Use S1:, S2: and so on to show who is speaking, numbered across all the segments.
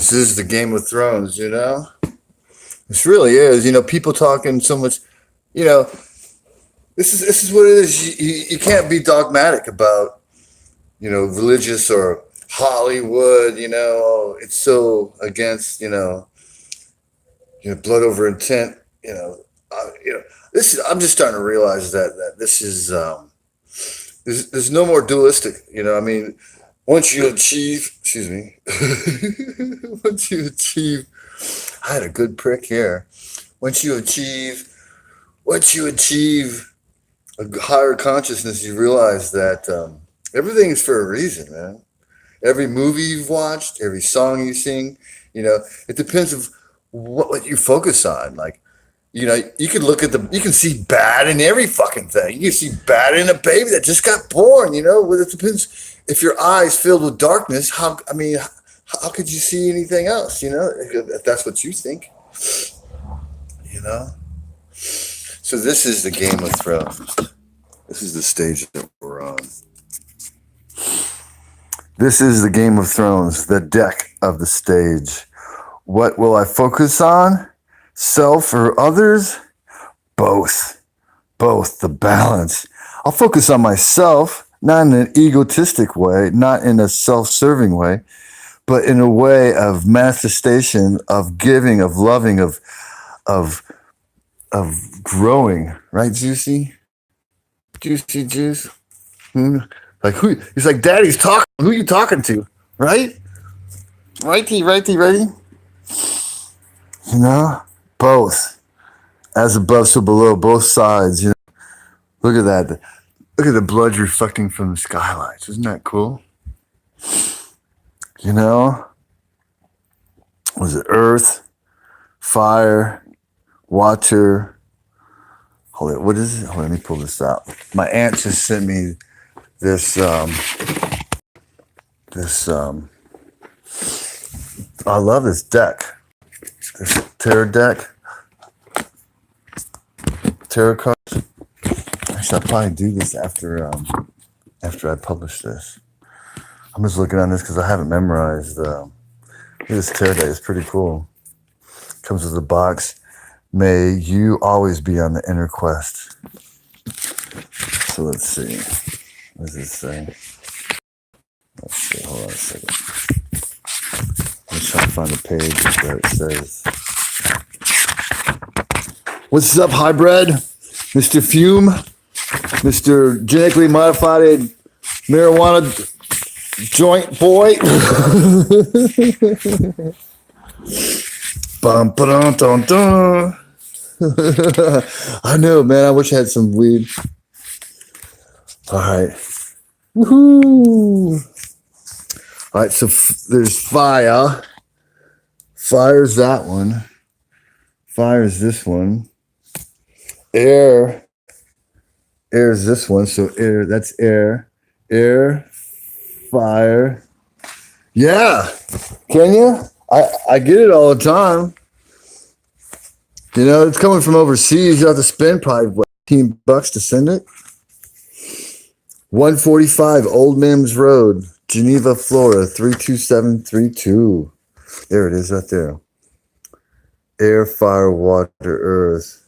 S1: This is the Game of Thrones, you know? This really is. You know, people talking so much, you know, this is what it is. You can't be dogmatic about, you know, religious or Hollywood, you know, it's so against, blood over intent, this is, I'm just starting to realize that this is there's no more dualistic, you know. I mean, once you achieve, excuse me, once you achieve, I had a good prick here. Once you achieve, once you achieve a higher consciousness, you realize that everything is for a reason, man. Every movie you've watched, every song you sing, you know, it depends of what you focus on. Like, you know, you can look at you can see bad in every fucking thing. You can see bad in a baby that just got born, you know. Well, it depends if your eyes filled with darkness. How could you see anything else? You know, if that's what you think, you know. So this is the Game of Thrones. This is the stage that we're on. This is the Game of Thrones, the deck of the stage. What will I focus on? Self or others? Both. Both, the balance. I'll focus on myself, not in an egotistic way, not in a self-serving way, but in a way of manifestation, of giving, of loving, of growing. Right, Juicy? Juicy Juice? Like who? He's like, Daddy's talking. Who are you talking to? Right? Righty, righty, righty. You know, both. As above, so below. Both sides. You know, look at that. Look at the blood reflecting from the skylights. Isn't that cool? You know, was it earth, fire, water? Hold it. What is it? Hold on, let me pull this out. My aunt just sent me this I love this deck, this tarot deck, tarot cards. Actually, I'll probably do this after I publish this. I'm just looking on this because I haven't memorized this tarot deck. It's pretty cool. Comes with a box. May you always be on the inner quest. So let's see. What does this say? Let's see. Hold on a second. Let's try to find the page where it says. What's up, hybrid? Mr. Fume? Mr. Genetically Modified Marijuana Joint Boy? Bum, ba-dum, dum, dum. I know, man. I wish I had some weed. All right. Woohoo! All right, so there's fire. Fire's that one. Fire's this one. Air. Air's this one. So air, that's air. Air, fire. Yeah. Can you? I get it all the time. You know, it's coming from overseas. You have to spend probably what, $15 to send it. 145 Old Mims Road, Geneva, Florida, 32732. There it is right there. Air, fire, water, earth.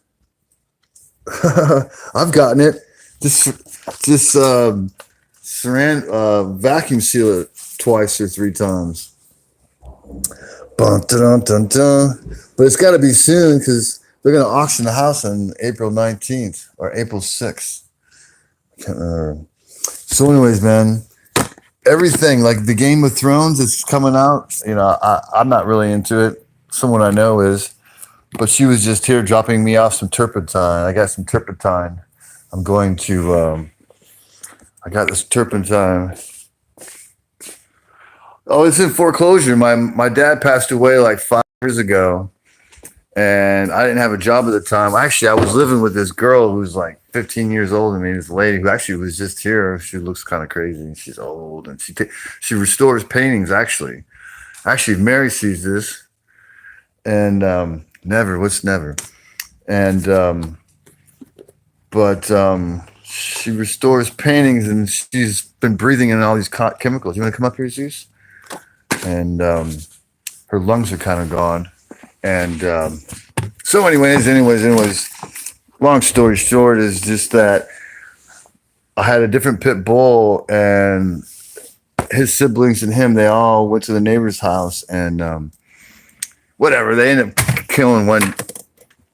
S1: I've gotten it. Just vacuum seal it twice or three times. Bum, dun, dun, dun. But it's got to be soon because they're going to auction the house on April 19th or April 6th. I can't remember. So anyways, man, everything like the Game of Thrones is coming out. You know, I'm not really into it. Someone I know is, but she was just here dropping me off some turpentine. I got some turpentine. I'm going to, I got this turpentine. Oh, it's in foreclosure. My dad passed away like 5 years ago, and I didn't have a job at the time. Actually, I was living with this girl who's like 15 years older than me. This lady who actually was just here. She looks kind of crazy. She's old, and she restores paintings. Actually, Mary sees this, and never. What's never? And she restores paintings, and she's been breathing in all these chemicals. You want to come up here, Zeus? And her lungs are kind of gone. And so, anyways, long story short is just that I had a different pit bull, and his siblings and him, they all went to the neighbor's house, and whatever, they ended up killing one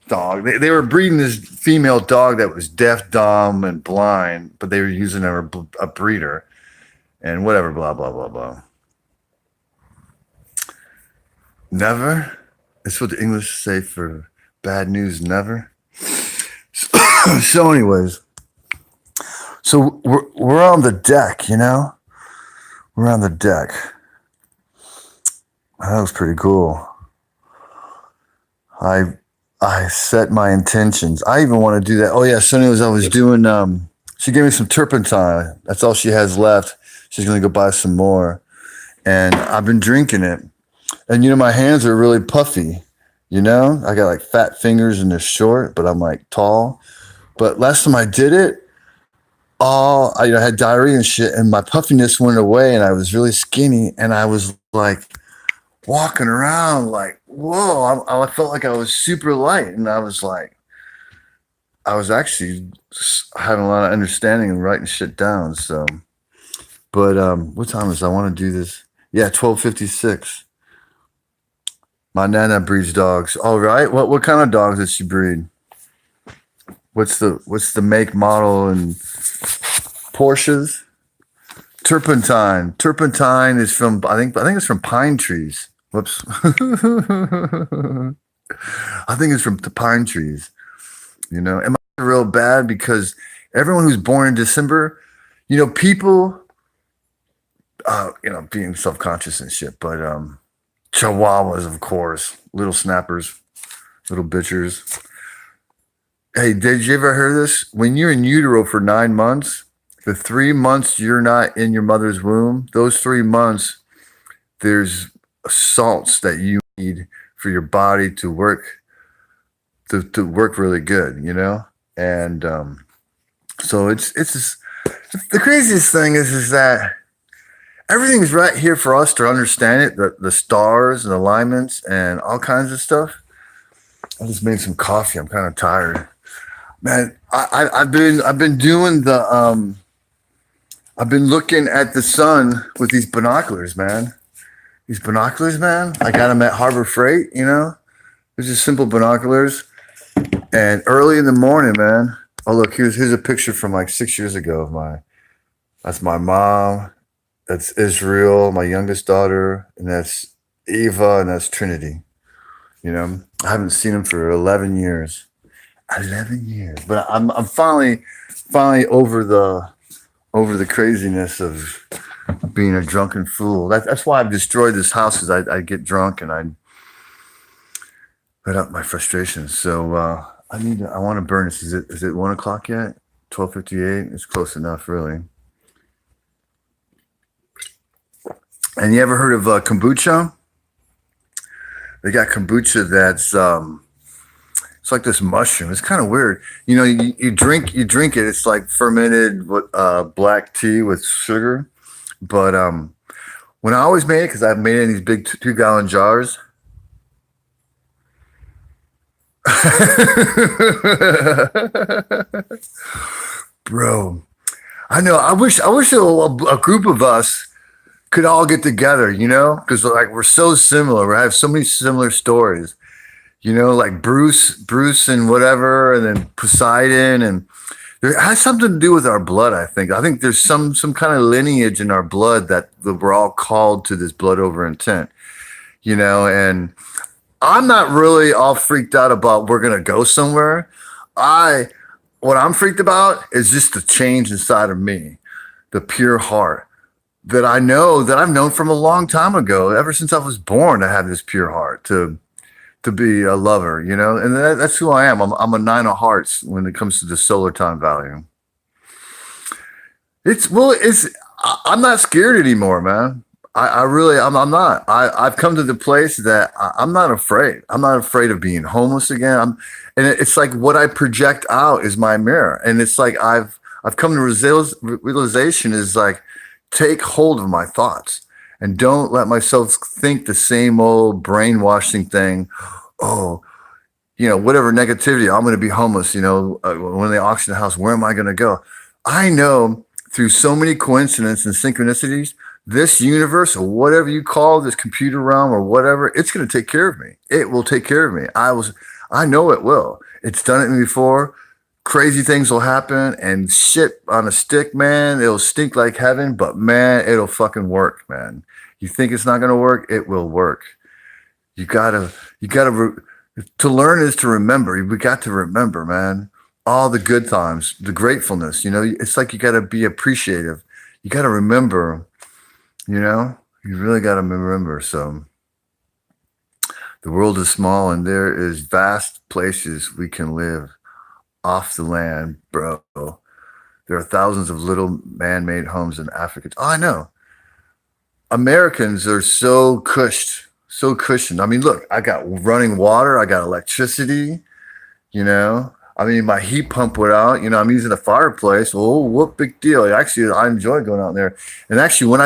S1: dog. They were breeding this female dog that was deaf, dumb, and blind, but they were using a breeder, and whatever, blah, blah, blah, blah. Never? That's what the English say for bad news, never. So anyways, so we're on the deck, you know? We're on the deck. That was pretty cool. I set my intentions. I even want to do that. Oh yeah, so anyways, I was doing she gave me some turpentine. That's all she has left. She's gonna go buy some more. And I've been drinking it. And you know, my hands are really puffy. You know, I got like fat fingers and they're short, but I'm like tall. But last time I did it, I had diarrhea and shit, and my puffiness went away, and I was really skinny, and I was like walking around like, whoa! I felt like I was super light, and I was actually having a lot of understanding and writing shit down. So, but what time is it? I want to do this. Yeah, 12:56. My nana breeds dogs. All right. What kind of dogs does she breed? What's the make, model, and Porsches? Turpentine. Turpentine is from I think it's from pine trees. Whoops. I think it's from the pine trees. You know, am I real bad because everyone who's born in December, you know, people, being self-conscious and shit, but Chihuahuas, of course, little snappers, little bitchers. Hey, did you ever hear this? When you're in utero for 9 months, the 3 months you're not in your mother's womb, those 3 months, there's salts that you need for your body to work really good, you know? And so it's just, the craziest thing is that everything's right here for us to understand it, the stars and alignments and all kinds of stuff. I just made some coffee. I'm kind of tired. Man, I've been doing I've been looking at the sun with these binoculars, man. These binoculars, man. I got them at Harbor Freight, you know. They're just simple binoculars. And early in the morning, man. Oh, look, here's a picture from like 6 years ago that's my mom. That's Israel, my youngest daughter, and that's Eva, and that's Trinity. You know, I haven't seen them for 11 years. 11 years. But I'm finally over the craziness of being a drunken fool. That's why I've destroyed this house, is I get drunk and I let out my frustrations. So I want to burn this. Is it 1 o'clock yet? 12:58? It's close enough, really. And you ever heard of kombucha? They got kombucha that's it's like this mushroom. It's kind of weird. You know, you drink it. It's like fermented black tea with sugar. But when I always made it, because I've made it in these big 2-gallon jars. Bro, I know. I wish a group of us could all get together, you know, because like we're so similar. We have so many similar stories, you know, like Bruce and whatever, and then Poseidon, and it has something to do with our blood. I think there's some kind of lineage in our blood that we're all called to this blood over intent, you know. And I'm not really all freaked out about we're gonna go somewhere. What I'm freaked about is just the change inside of me, the pure heart that I know, that I've known from a long time ago. Ever since I was born, I have this pure heart to be a lover, you know, and that's who I am. I'm a 9 of hearts when it comes to the solar time value. I'm not scared anymore, man. I'm not. I've come to the place that I'm not afraid. I'm not afraid of being homeless again. And it's like what I project out is my mirror, and it's like I've come to realization is like, take hold of my thoughts. and don't let myself think the same old brainwashing thing. Oh, whatever negativity, I'm going to be homeless. When they auction the house, where am I going to go? I know through so many coincidences and synchronicities, this universe or whatever you call this computer realm or whatever, it's going to take care of me. It will take care of me. I know it will. It's done it to me before. Crazy things will happen and shit on a stick, man. It'll stink like heaven, but man, it'll fucking work, man. You think it's not going to work? It will work. To learn is to remember. We got to remember, man, all the good times, the gratefulness. It's like you got to be appreciative. You got to remember, you really got to remember. So the world is small and there is vast places we can live off the land, bro. There are thousands of little man-made homes in Africa. Oh, I know. Americans are so cushioned. I mean, look, I got running water, I got electricity, my heat pump went out, I'm using a fireplace. Oh, what big deal. Actually, I enjoy going out there. And actually, when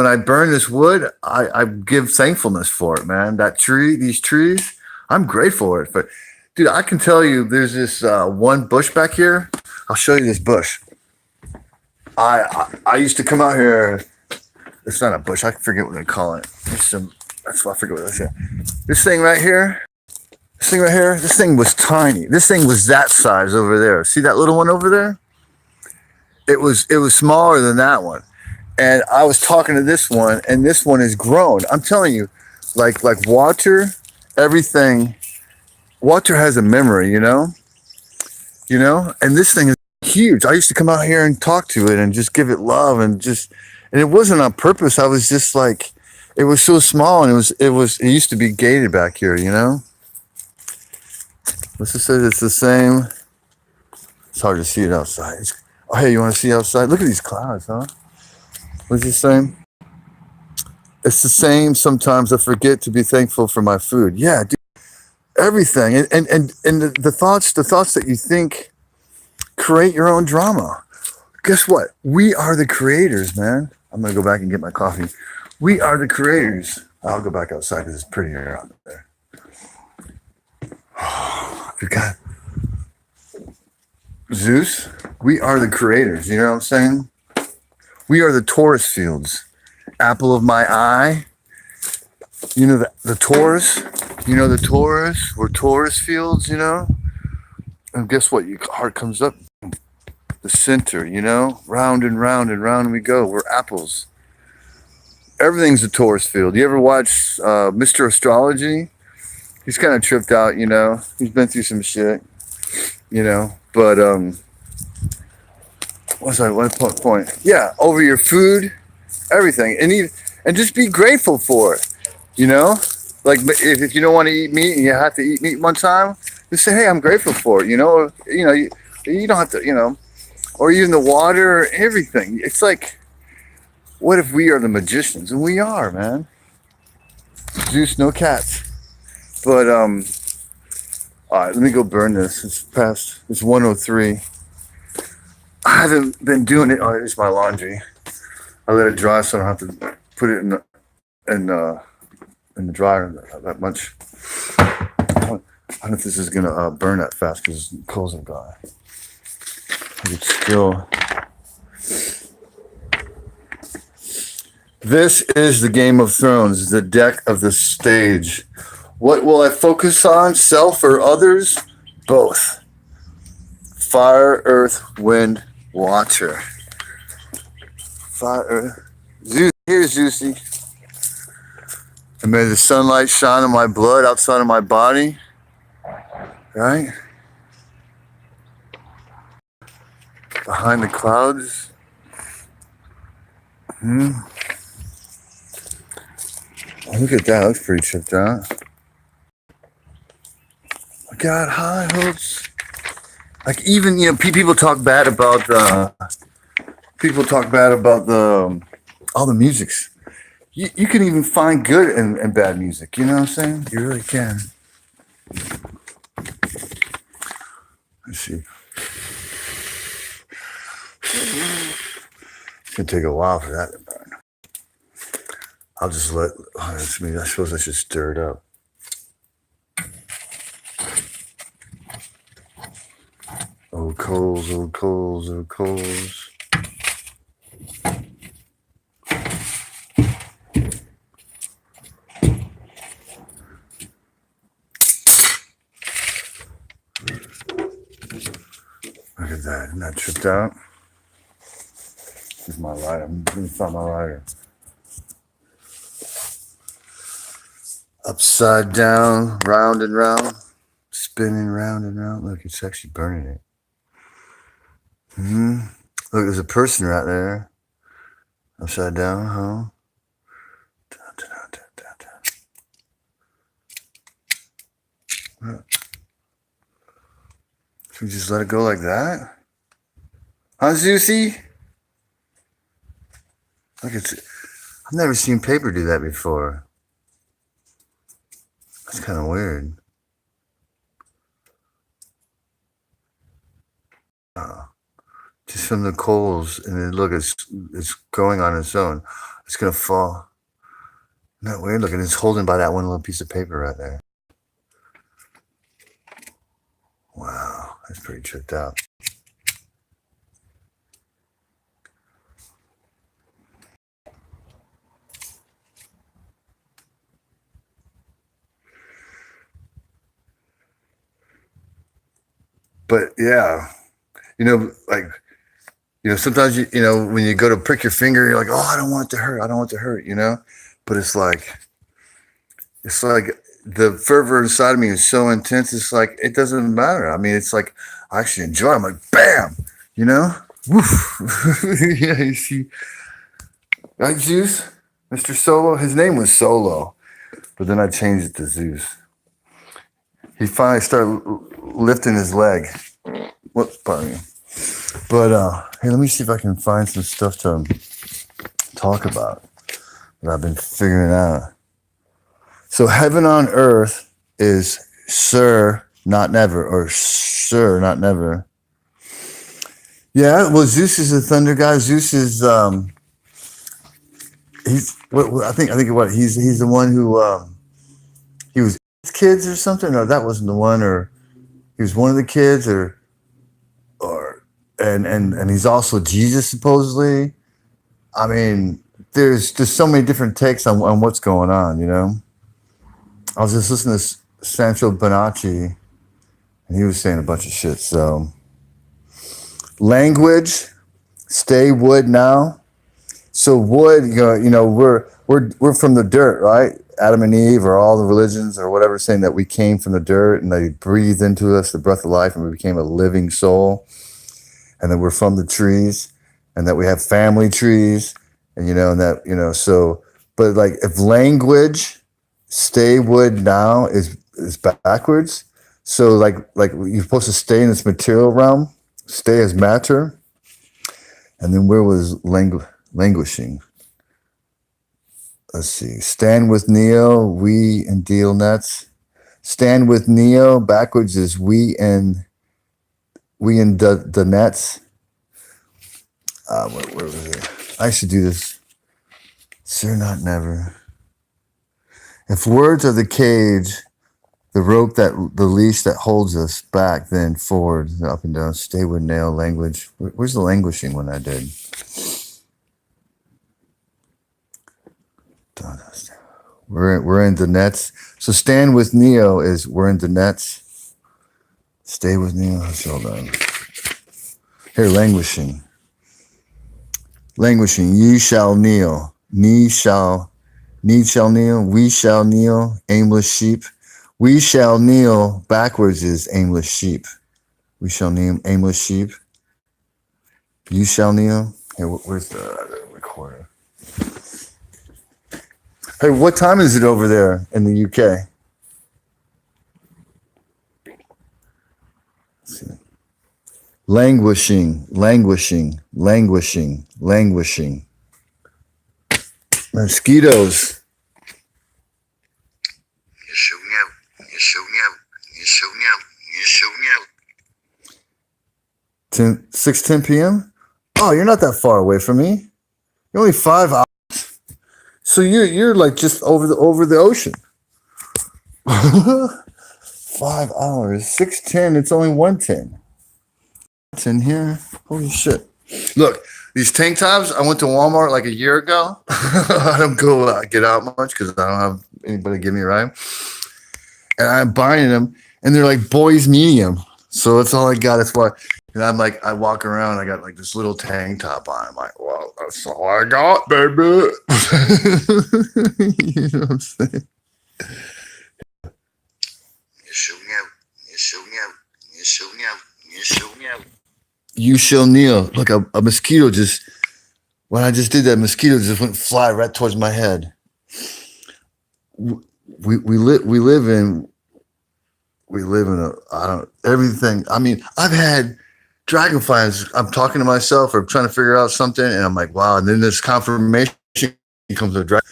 S1: I burn this wood, I give thankfulness for it, man. These trees, I'm grateful for it. But dude, I can tell you there's this one bush back here. I'll show you this bush. I used to come out here. It's not a bush. I forget what they call it. That's what I forget what they say. This thing right here. This thing was tiny. This thing was that size over there. See that little one over there? It was smaller than that one. And I was talking to this one, and this one is grown. I'm telling you, like water, everything. Water has a memory, and this thing is huge. I used to come out here and talk to it and just give it love and it wasn't on purpose. I was just like, it was so small and it used to be gated back here, Let's just say it's the same. It's hard to see it outside. Hey, you want to see outside? Look at these clouds, huh? What's it saying? It's the same. Sometimes I forget to be thankful for my food. Yeah, dude. Everything and the thoughts that you think create your own drama. Guess what? We are the creators, man. I'm gonna go back and get my coffee. We are the creators. I'll go back outside because it's prettier out there. You got Zeus. We are the creators. You know what I'm saying? We are the Taurus fields. Apple of my eye. The Taurus. The Taurus. We're Taurus fields. And guess what? Your heart comes up. The center. Round and round and round we go. We're apples. Everything's a Taurus field. You ever watch Mr. Astrology? He's kind of tripped out, He's been through some shit, But what's that one point? Yeah, over your food, everything, and just be grateful for it, Like if you don't want to eat meat and you have to eat meat one time, just say, hey, I'm grateful for it, you don't have to, or even the water, everything. It's like, what if we are the magicians? And we are, man. Zeus, no cats. But all right, let me go burn this. It's 1:03. I haven't been doing it. Oh, it's my laundry. I let it dry so I don't have to put it in the dryer that much. I don't know if this is gonna burn that fast because the coals are gone. It's still. This is the Game of Thrones, the deck of the stage. What will I focus on? Self or others? Both. Fire, earth, wind, water. Fire, earth. Zeus, here's Zeusy. And may the sunlight shine on my blood outside of my body. Right? Behind the clouds. Oh, look at that. Looks pretty tripped out. I got high hopes. Like even people talk bad about the all the musics. You can even find good and bad music. You know what I'm saying? You really can. Let's see. It's gonna take a while for that to burn. I'll just let. I suppose I should stir it up. Old coals, old coals, old coals. Look at that. Isn't that tripped out? Here's my lighter. I'm going to find my lighter. Upside down, round and round, spinning round and round. Look, it's actually burning it. Look, there's a person right there. Upside down, huh? Should we just let it go like that? Huh, Zeusy? Look, I've never seen paper do that before. That's kind of weird. Just from the coals, and then look, it's going on its own. It's gonna fall. Isn't that weird? Look, and it's holding by that one little piece of paper right there. Wow, that's pretty tripped out. But yeah, sometimes when you go to prick your finger, you're like, oh, I don't want it to hurt. I don't want it to hurt, But it's like the fervor inside of me is so intense. It's like, it doesn't matter. I mean, it's like, I actually enjoy it. I'm like, bam, Woof. Yeah, you see, right, Zeus? Mr. Solo? His name was Solo, but then I changed it to Zeus. He finally started lifting his leg. Whoops, pardon me. But hey, let me see if I can find some stuff to talk about that I've been figuring out. So heaven on earth is sir, not never, or sir, not never. Yeah, well, Zeus is a thunder god. Zeus is he's what I think what he's the one who he was kids or something. No, that wasn't the one, or he was one of the kids, or and he's also Jesus supposedly. I mean, there's just so many different takes on what's going on. I was just listening to Sancho Bonacci, and he was saying a bunch of shit. So, language, stay wood now. So wood, we're from the dirt, right? Adam and Eve, or all the religions, or whatever, saying that we came from the dirt and they breathed into us the breath of life, and we became a living soul, and that we're from the trees, and that we have family trees, and so. But like, if language, stay wood now is backwards. So like you're supposed to stay in this material realm, stay as matter, and then where was languishing? Let's see. Stand with Neo, we and deal nets. Stand with Neo backwards is we and the nets. Where was it? I should do this. Sir, not never. If words are the cage, the rope the leash that holds us back, then forward, up and down, stay with nail language. Where's the languishing one I did? We're in the nets. So stand with Neo is we're in the nets. Stay with Neo. Hold on. Here, languishing. Languishing. Ye shall kneel. Need shall kneel. We shall kneel. Aimless sheep. We shall kneel backwards is aimless sheep. We shall kneel aimless sheep. You shall kneel. Here, where's the recorder? Hey, what time is it over there in the UK? Let's see. Languishing. Mosquitoes. Ten, 6:10 p.m. Oh, you're not that far away from me. You're only 5 hours. So you're like just over the ocean. 5 hours, 6:10. It's only 1:10. It's in here. Holy shit! Look, these tank tops. I went to Walmart like a year ago. I don't go get out much because I don't have anybody give me a ride, and I'm buying them, and they're like boys medium. So that's all I got. That's why. And I'm like, I walk around. I got like this little tank top on. I'm like, well, that's all I got, baby. You know what I'm saying? You shall kneel. Look, a mosquito just, when I just did that, mosquito just went fly right towards my head. We live in I don't, everything. I mean, I've had dragonflies. I'm talking to myself or trying to figure out something, and I'm like, wow. And then this confirmation comes, a dragon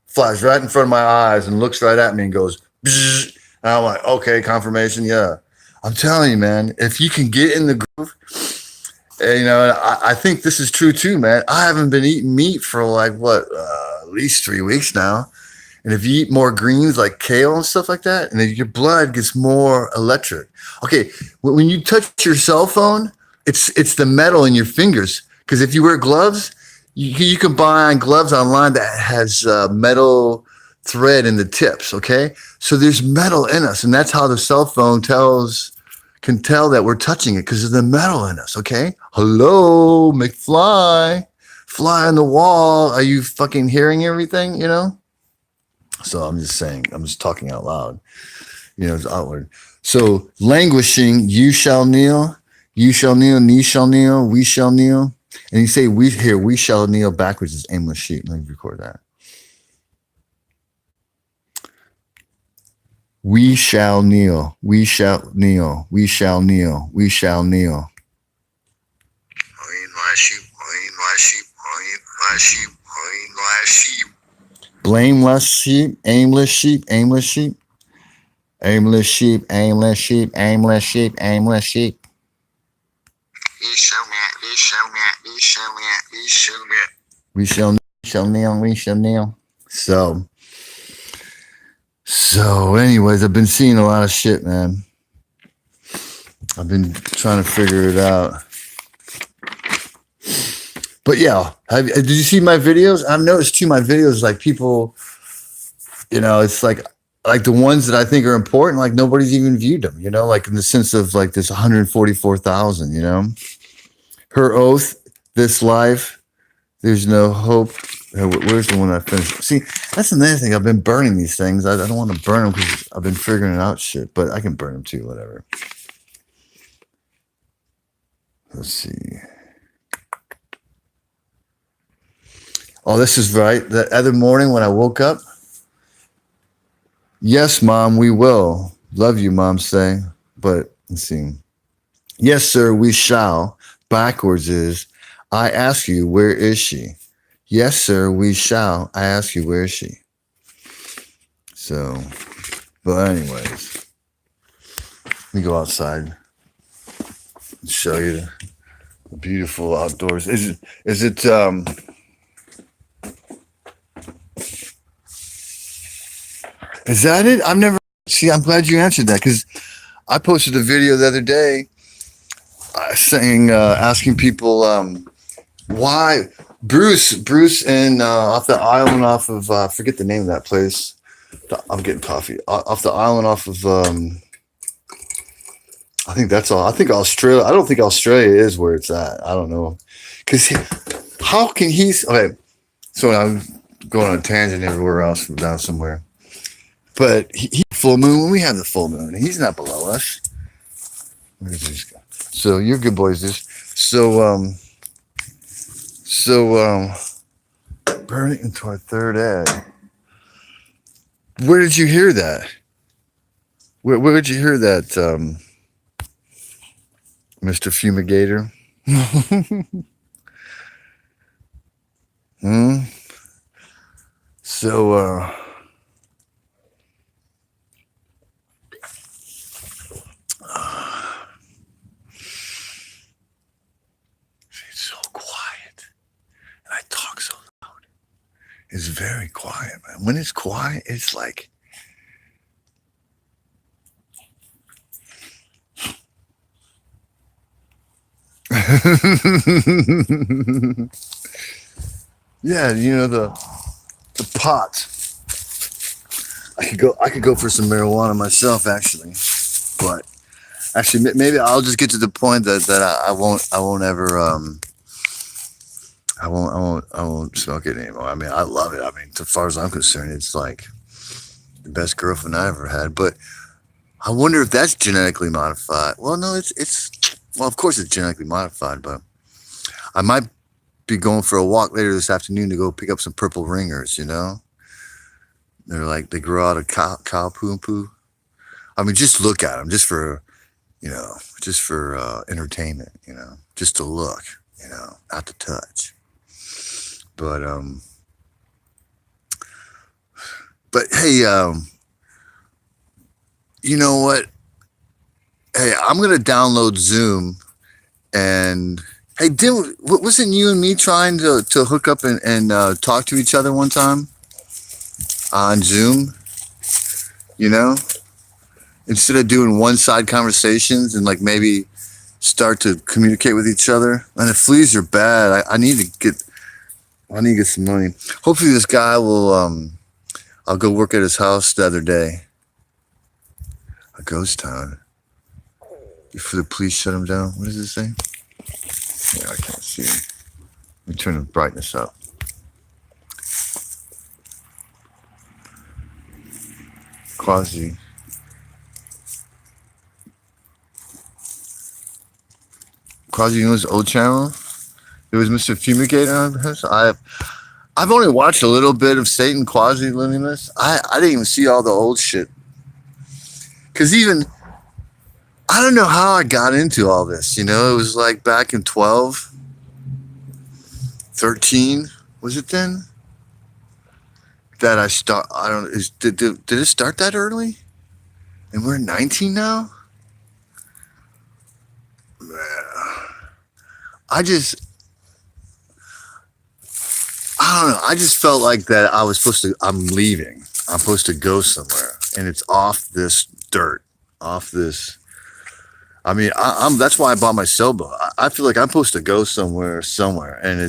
S1: flies right in front of my eyes and looks right at me and goes, bzz. And I'm like, okay, confirmation, yeah. I'm telling you, man, if you can get in the groove, and, you know, I think this is true too, man. I haven't been eating meat for like what, at least 3 weeks now. And if you eat more greens like kale and stuff like that, and then your blood gets more electric. Okay, when you touch your cell phone, it's the metal in your fingers. Because if you wear gloves, you can buy gloves online that has metal thread in the tips. Okay, so there's metal in us, and that's how the cell phone can tell that we're touching it because of the metal in us. Okay, hello, McFly, fly on the wall. Are you fucking hearing everything? You know. So I'm just saying, I'm just talking out loud, you know, it's outward. So languishing, you shall kneel, ye shall kneel, we shall kneel. And you say we shall kneel backwards is aimless sheep. Let me record that. We shall kneel, we shall kneel, we shall kneel, we shall kneel. Blameless sheep, aimless sheep, aimless sheep, aimless sheep, aimless sheep, aimless sheep, aimless sheep. We shall kneel, we shall kneel. So anyways, I've been seeing a lot of shit, man. I've been trying to figure it out. But yeah, did you see my videos? I've noticed too, my videos, like people, you know, it's like the ones that I think are important, like nobody's even viewed them, you know, like in the sense of like this 144,000, you know, her oath, this life, there's no hope. Where's the one I finished? See, that's another thing. I've been burning these things. I don't want to burn them because I've been figuring out shit, but I can burn them too, whatever. Let's see. Oh, this is right. The other morning when I woke up. Yes, Mom, we will. Love you, Mom, say. But let's see. Yes, sir, we shall. Backwards is, I ask you, where is she? Yes, sir, we shall. I ask you, where is she? So, but anyways, let me go outside and show you the beautiful outdoors. Is it is that it? I've never see. I'm glad you answered that because I posted a video the other day saying, asking people why Bruce and off the island off of forget the name of that place. I'm getting coffee off the island off of I think that's all. I think Australia. I don't think Australia is where it's at. I don't know because how can he? Okay, so I'm going on a tangent everywhere else from down somewhere. But he full moon when we have the full moon. He's not below us. Where does this go? So you're good boys, this. So burning into our third egg. Where did you hear that? Where did you hear that, Mr. Fumigator? So she's so quiet. And I talk so loud. It's very quiet. quiet, man. When it's quiet, it's like yeah, you know the pot. I could go for some marijuana myself, actually, but actually maybe I'll just get to the point that I won't ever I won't smoke it anymore. I mean, I love it. I mean, as far as I'm concerned, it's like the best girlfriend I ever had. But I wonder if that's genetically modified. Well, no, it's well, of course it's genetically modified, but I might be going for a walk later this afternoon to go pick up some purple ringers. You know, they're like they grow out of cow poo and poo. I mean, just look at them, just for entertainment. Just to look. Not to touch. But hey, you know what? Hey, I'm gonna download Zoom and hey, wasn't you and me trying to hook up and talk to each other one time on Zoom? You know, instead of doing one side conversations and like maybe start to communicate with each other. And the fleas are bad. I need to get some money. Hopefully this guy will. I'll go work at his house the other day. A ghost town. Before the police shut him down. What does it say? Yeah, I can't see. Let me turn the brightness up. Quasi. Quasi News old channel. It was Mr. Fumigator on this. I've only watched a little bit of Satan Quasi Luminous. I didn't even see all the old shit. Cause even I don't know how I got into all this. It was like back in 12, 13, was it then? That I don't did it start that early? And we're 19 now? I don't know. I just felt like that I'm leaving. I'm supposed to go somewhere. And it's off this dirt, off this. I mean, that's why I bought my sailboat. I feel like I'm supposed to go somewhere. And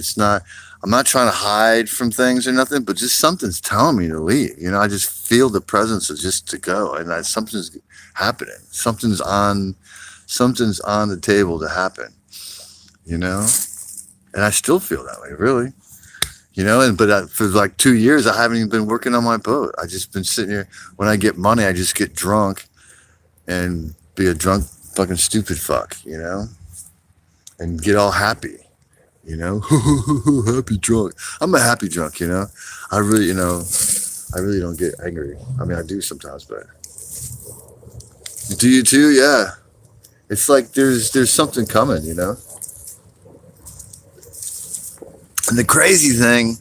S1: I'm not trying to hide from things or nothing, but just something's telling me to leave. I just feel the presence of just to go. And something's happening. Something's on the table to happen. And I still feel that way, really. But for like 2 years, I haven't even been working on my boat. I just been sitting here. When I get money, I just get drunk and be a drunk fucking stupid fuck, and get all happy, happy drunk. I'm a happy drunk, I really, I really don't get angry. I mean, I do sometimes, but do you too? Yeah. It's like there's something coming, And the crazy thing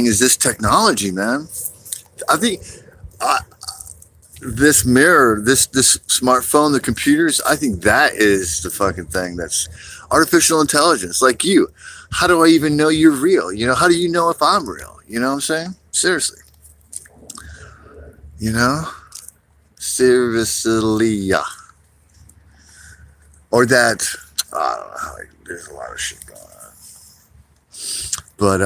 S1: is this technology, man. I think this mirror, this smartphone, the computers, I think that is the fucking thing that's artificial intelligence. Like you, how do I even know you're real? How do you know if I'm real? You know what I'm saying? Seriously. Seriously, yeah. Or that, I don't know, like, there's a lot of shit going on. But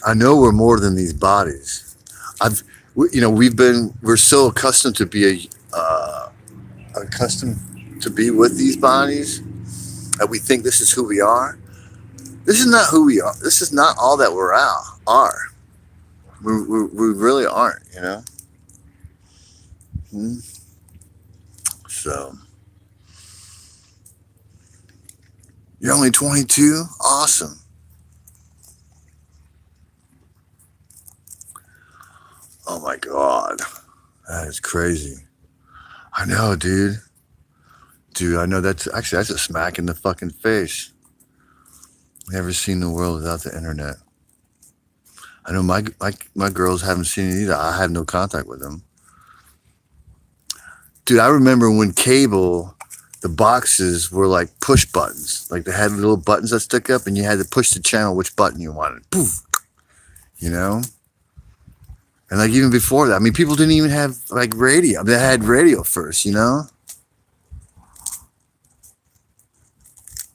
S1: I know we're more than these bodies. We're so accustomed to be with these bodies that we think this is who we are. This is not who we are. This is not all that are. We really aren't, So, you're only 22? Awesome. Oh my God. That is crazy. I know, dude. I know that's a smack in the fucking face. Never seen the world without the internet. I know my girls haven't seen it either. I have no contact with them. Dude, I remember when cable the boxes were like push buttons. Like they had little buttons that stuck up, and you had to push the channel which button you wanted. Poof, you know. And like even before that, I mean, people didn't even have like radio. They had radio first, you know.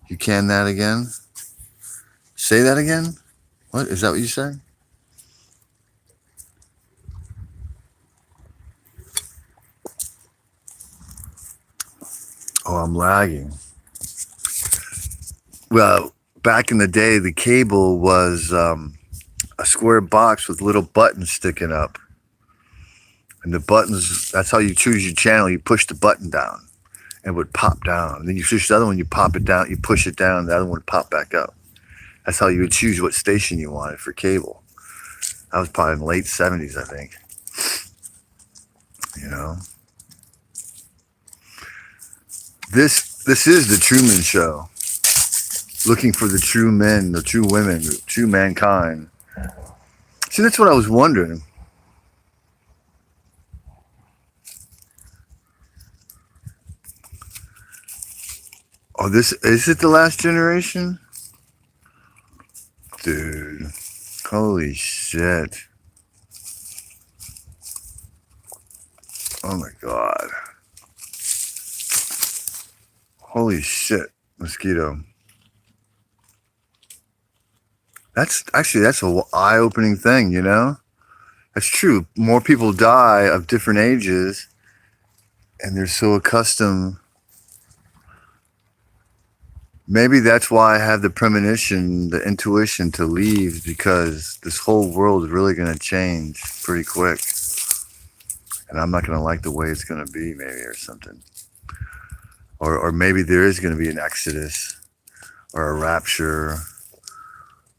S1: You can that again? Say that again? What? Is that what you said? Oh, I'm lagging. Well, back in the day, the cable was a square box with little buttons sticking up. And the buttons, that's how you choose your channel. You push the button down and it would pop down. And then you push the other one, you pop it down, you push it down, the other one would pop back up. That's how you would choose what station you wanted for cable. That was probably in the late 70s, I think. You know? This is the Truman Show. Looking for the true men, the true women, the true mankind. See, that's what I was wondering. Oh, this is it the last generation? Dude. Holy shit. Oh my god. Holy shit, mosquito. That's a eye-opening thing, you know? That's true. More people die of different ages, and they're so accustomed. Maybe that's why I have the premonition, the intuition to leave, because this whole world is really going to change pretty quick. And I'm not going to like the way it's going to be, maybe, or something. Or maybe there is going to be an exodus, or a rapture,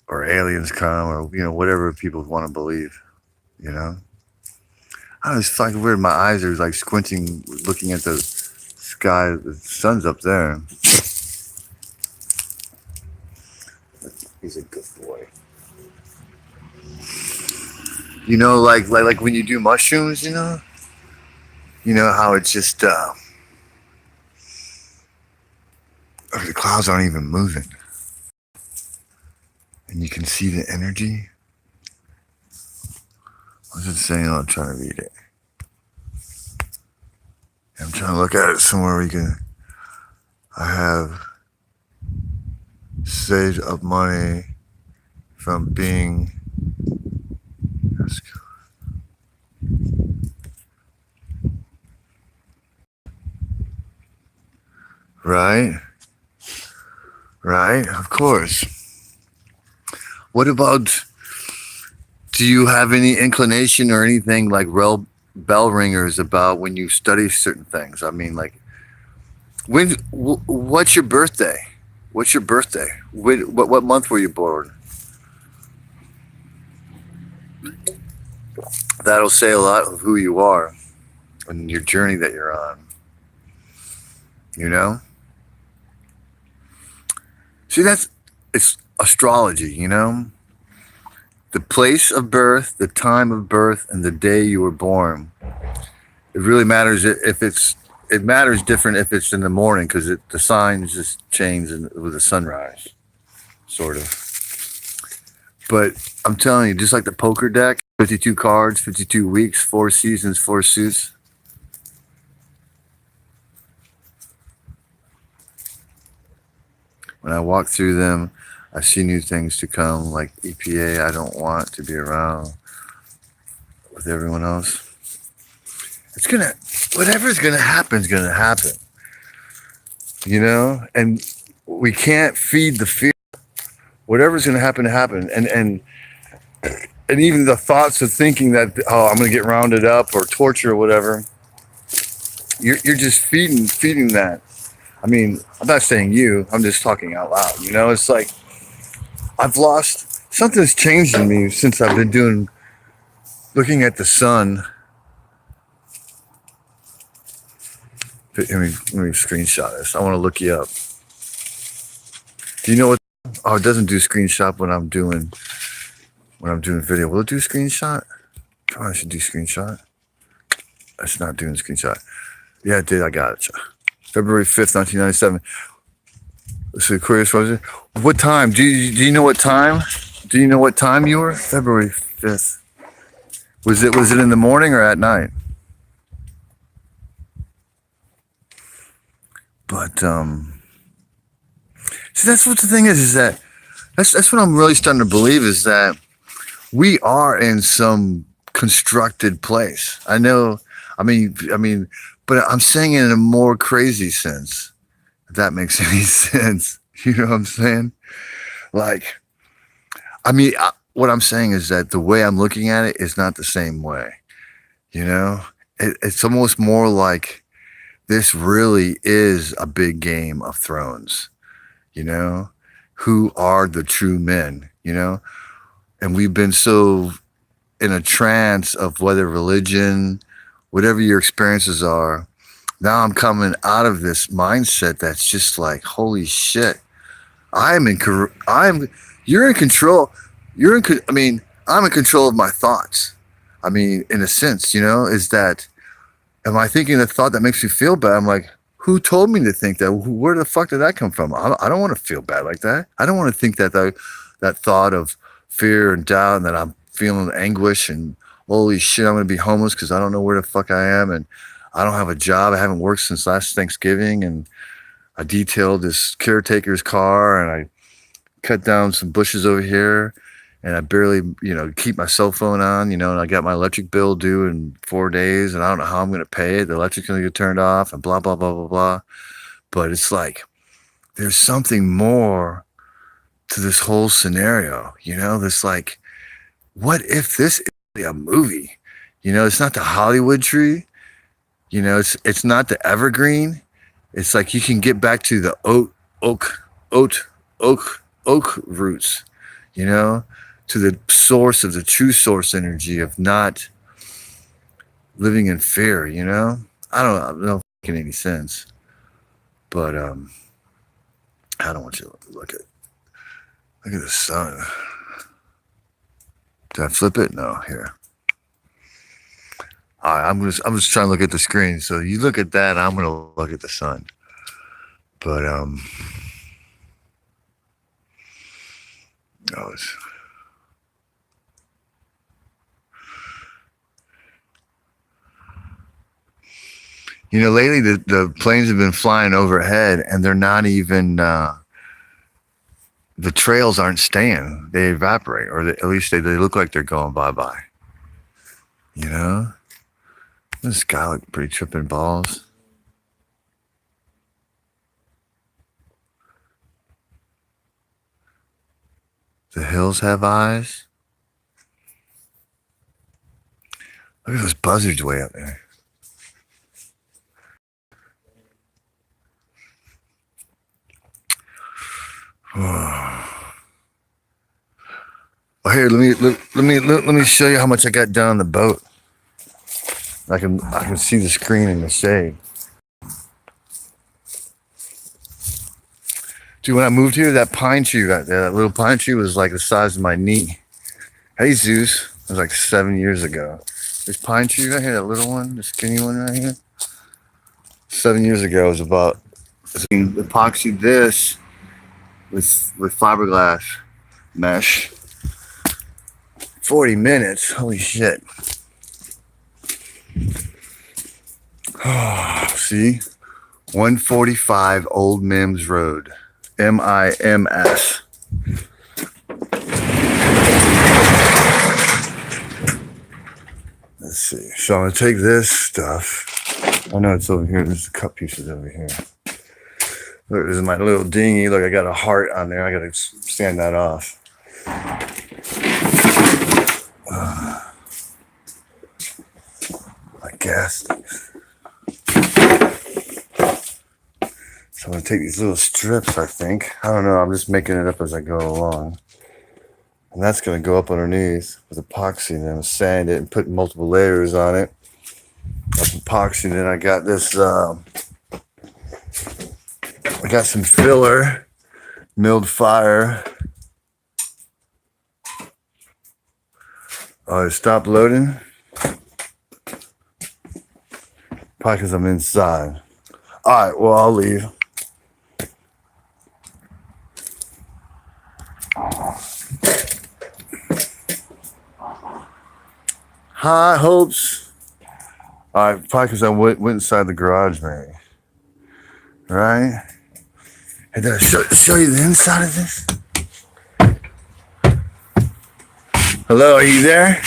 S1: or aliens come, or, you know, whatever people want to believe, you know? I don't know, it's fucking weird. My eyes are like squinting, looking at the sky. The sun's up there. He's a good boy. You know, like when you do mushrooms, you know how it's just the clouds aren't even moving, and you can see the energy. What's it saying? I'm trying to read it. I'm trying to look at it somewhere we can. I have saved up money from being. Right? Right? Of course. What about, do you have any inclination or anything like bell ringers about when you study certain things? I mean, like, what's your birthday? What's your birthday? What month were you born? That'll say a lot of who you are and your journey that you're on. You know? See, it's astrology, you know? The place of birth, the time of birth, and the day you were born. It really matters it matters different if it's in the morning, because the signs just change with the sunrise, sort of. But I'm telling you, just like the poker deck, 52 cards, 52 weeks, 4 seasons, 4 suits. When I walk through them, I see new things to come, like EPA. I don't want to be around with everyone else. Whatever's gonna happen is gonna happen. You know? And we can't feed the fear. Whatever's gonna happen to happen. And even the thoughts of thinking that, oh, I'm gonna get rounded up or torture or whatever, you're just feeding that. I mean, I'm not saying you, I'm just talking out loud. You know, it's like something's changed in me since I've been looking at the sun. Let me screenshot this. I want to look you up. Do you know what? Oh, it doesn't do screenshot when I'm doing video. Will it do screenshot? Oh, I should do screenshot. It's not doing screenshot. Yeah, it did. I got it. February 5th, 1997. Let's see, Aquarius was it? What time? Do you know what time? Do you know what time you were? February 5th. Was it in the morning or at night? But see, that's what the thing is that that's what I'm really starting to believe is that we are in some constructed place. I know. I mean, but I'm saying it in a more crazy sense. If that makes any sense, you know what I'm saying? Like, what I'm saying is that the way I'm looking at it is not the same way. You know, it's almost more like this really is a big game of thrones. You know, who are the true men? You know, and we've been so in a trance of whether religion, whatever your experiences are. Now I'm coming out of this mindset that's just like, holy shit, I'm in. I'm. You're in control. I mean, I'm in control of my thoughts. I mean, in a sense, is that am I thinking a thought that makes me feel bad? I'm like, who told me to think that? Where the fuck did that come from? I don't want to feel bad like that. I don't want to think that thought of fear and doubt and that I'm feeling anguish and holy shit, I'm going to be homeless because I don't know where the fuck I am and I don't have a job. I haven't worked since last Thanksgiving and I detailed this caretaker's car and I cut down some bushes over here and I barely, keep my cell phone on, and I got my electric bill due in 4 days and I don't know how I'm going to pay it. The electric's going to get turned off and blah, blah, blah, blah, blah. But it's like, there's something more to this whole scenario, this like, what if this is a movie? It's not the Hollywood tree, it's not the evergreen. It's like you can get back to the oak roots, to the source of the true source energy of not living in fear, I don't know if it's making any sense, but I don't want you to look at the sun. Did I flip it? No, here. All right, I'm just trying to look at the screen. So you look at that, I'm gonna look at the sun. But lately the planes have been flying overhead, and they're not even the trails aren't staying; they evaporate, or at least they look like they're going bye bye. This guy looked pretty tripping balls. The hills have eyes. Look at those buzzards way up there. Well, here, let me show you how much I got done on the boat. I can see the screen in the shade. Dude, when I moved here, that pine tree right there, that little pine tree was like the size of my knee. Hey, Zeus. It was like 7 years ago. This pine tree right here, that little one, the skinny one right here. 7 years ago, it was about epoxy this with fiberglass mesh. 40 minutes. Holy shit. See? 145 Old Mims Road. MIMS. Let's see. So I'm going to take this stuff. I know it's over here. There's the cut pieces over here. Look, this is my little dinghy. Look, I got a heart on there. I got to stand that off. My gas things. So I'm going to take these little strips, I think. I don't know. I'm just making it up as I go along. And that's going to go up underneath with epoxy. And then I'm going to sand it and put multiple layers on it of epoxy. And then I got this, I got some filler, milled fire. Oh, it stopped loading? Probably because I'm inside. All right, well, I'll leave. High hopes. All right, probably because I went inside the garage, maybe. Right? Hey, did I show you the inside of this? Hello, are you there?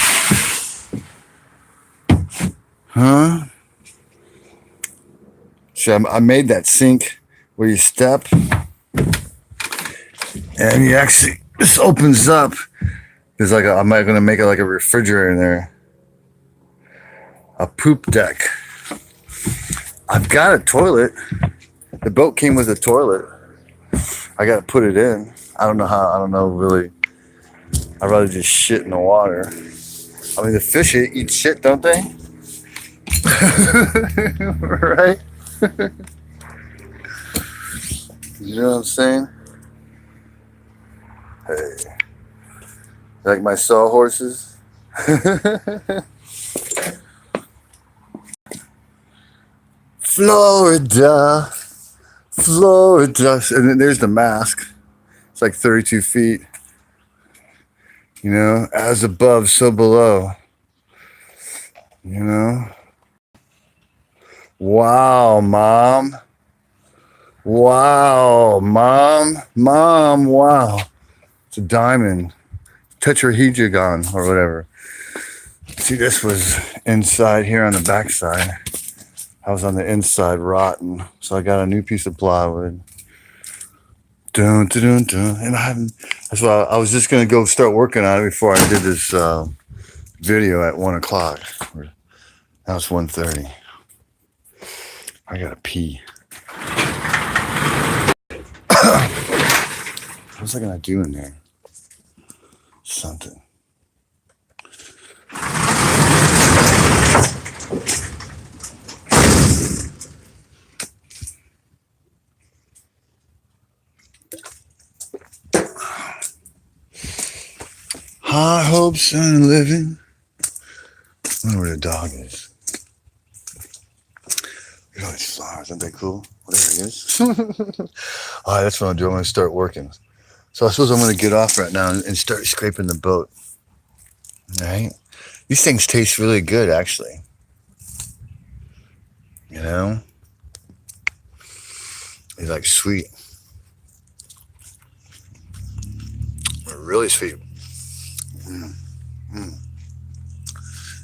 S1: Huh? See, I made that sink where you step, and you actually, this opens up. There's like I'm gonna make it like a refrigerator in there. A poop deck. I've got a toilet. The boat came with a toilet. I gotta put it in. I don't know how. I don't know really. I'd rather just shit in the water. I mean, the fish eat shit, don't they? Right? You know what I'm saying? Hey, like my sawhorses? Florida, Florida. And then there's the mask. It's like 32 feet. You know, as above, so below. You know? Wow, Mom. Wow, Mom. Mom, wow. It's a diamond. Tetrahedron or whatever. See, this was inside here on the backside. I was on the inside rotten. So I got a new piece of plywood. Dun, dun, dun, dun. And that's why I was just going to go start working on it before I did this video at 1 o'clock. Now it's 1:30. I got to pee. What was I going to do in there? Something. High hopes and living. I wonder where the dog is. Look at all these flowers. Aren't they cool? Whatever it is. All right, that's what I'm doing. I'm going to start working. So I suppose I'm going to get off right now and start scraping the boat. All right? These things taste really good, actually. You know? They're like sweet. They're really sweet.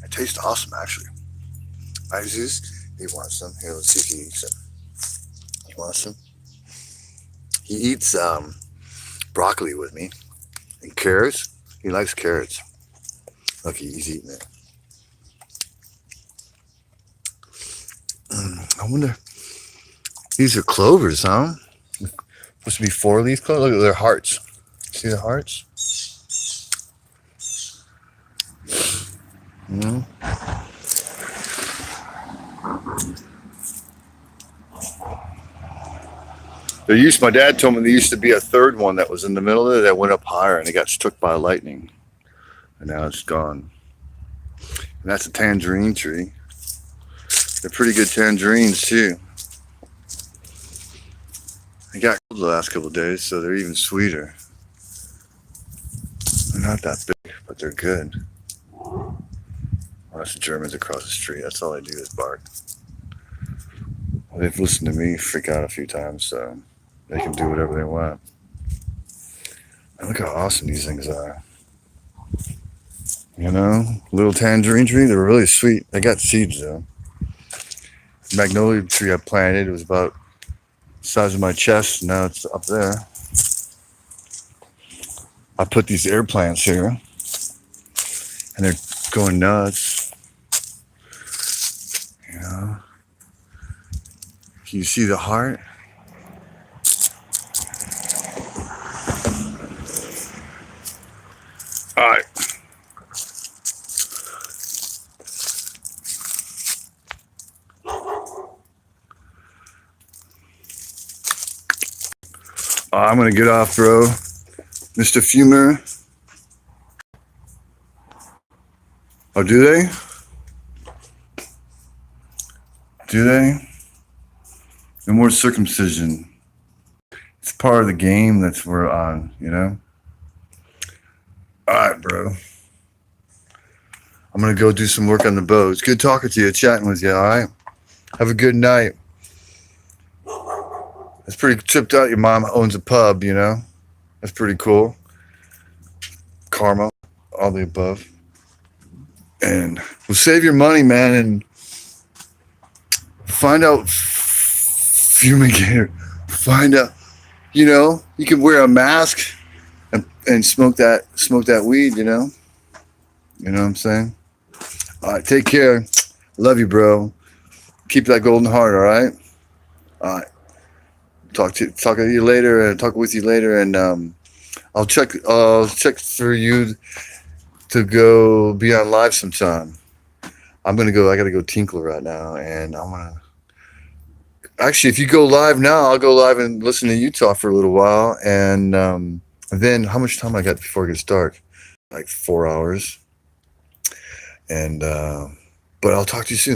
S1: It tastes awesome, actually. Isis, he wants some. Here, let's see if he eats them. He wants some. He eats broccoli with me and carrots. He likes carrots. Look, he's eating it. I wonder. These are clovers, huh? Supposed to be 4-leaf clover. Look at their hearts. See the hearts? Mm-hmm. My dad told me there used to be a third one that was in the middle of it that went up higher and it got struck by lightning. And now it's gone. And that's a tangerine tree. They're pretty good tangerines too. They got cold the last couple of days, so they're even sweeter. They're not that big, but they're good. Well, that's the Germans across the street. That's all they do is bark. Well, they've listened to me freak out a few times, so they can do whatever they want. And look how awesome these things are. You know, little tangerine tree, they're really sweet. They got seeds though. The magnolia tree I planted, it was about the size of my chest. Now it's up there. I put these air plants here, and they're going nuts. You know, can you see the heart? All right. I'm gonna get off, bro. Mr. Fumer. Oh, do they? Do they? No more circumcision. It's part of the game that we're on, you know? All right, bro. I'm going to go do some work on the boat. It's good talking to you, chatting with you, all right? Have a good night. It's pretty tripped out. Your mom owns a pub, you know? That's pretty cool. Karma, all the above. And we'll save your money, man, and find out fumigator. Find out, you know, you can wear a mask and smoke that weed, you know? You know what I'm saying? All right, take care. Love you, bro. Keep that golden heart, all right? All right. Talk to you later and talk with you later, and I'll check for you to go be on live sometime. I gotta go tinkle right now, and I'm gonna actually, if you go live now, I'll go live and listen to you talk for a little while, and then how much time I got before it gets dark? Like 4 hours. And but I'll talk to you soon.